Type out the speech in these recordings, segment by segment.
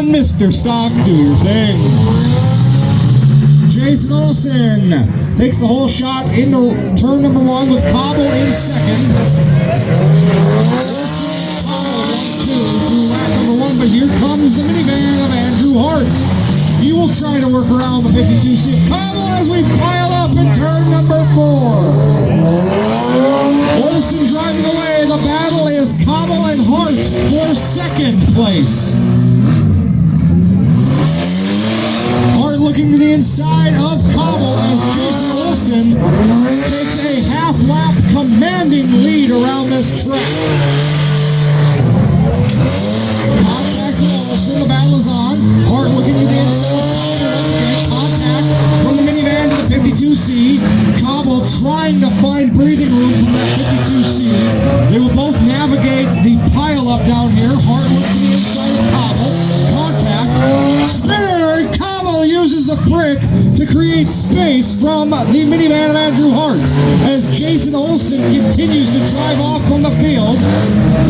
on, Mr. Stock, do your thing. Jason Olsen takes the whole shot into turn number 1 with Cobble in second. Cobble 1-2 through lap number 1, but here comes the minivan of Andrew Hart. He will try to work around the 52C of Cobble as we pile up in turn number 4. Olsen driving away. The battle is Cobble and Hart for second place. Hart looking to the inside of Cobble as Jason Olsen takes a half-lap commanding lead around this track. Contact to Olsen, the battle is on. Hart looking to the inside of Cobble once again. Contact from the minivan to the 52C. Cobble trying to find breathing room from that 52C. They will both navigate the pile-up down here. Hart looks to the inside of Cobble. Contact. Spinner! Cobble uses the brick to create space from the minivan of Andrew Hart as Jason Olsen continues to drive off from the field.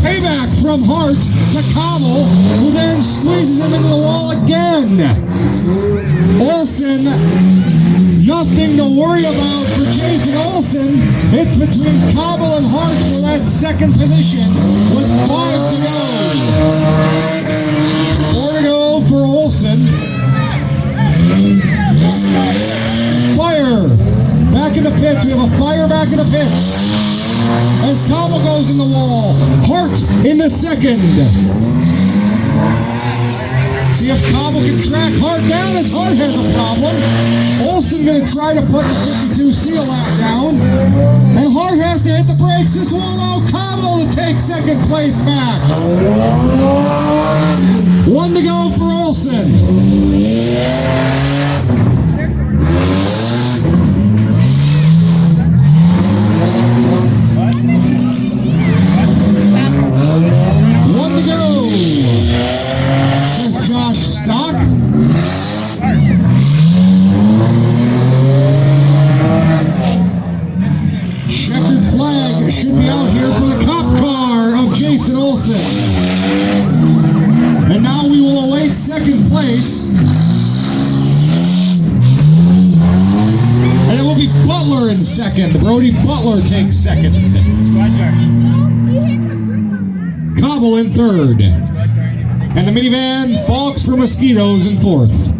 Payback from Hart to Cobble, who then squeezes him into the wall again. Olsen, nothing to worry about for Jason Olsen. It's between Cobble and Hart for that second position with 5 to go. 4 to go for Olsen. Fire back in the pits. We have a fire back in the pits as Cobble goes in the wall. Hart in the second. See if Cobble can track Hart down as Hart has a problem. Olsen going to try to put the 52C lap down. And Hart has to hit the brakes. This will allow Cobble to take second place back. 1 to go for Olsen. Should be out here for the cop car of Jason Olsen. And now we will await second place. And it will be Butler in second. Brody Butler takes second. Cobble in third. And the minivan, Falks for Mosquitoes in fourth.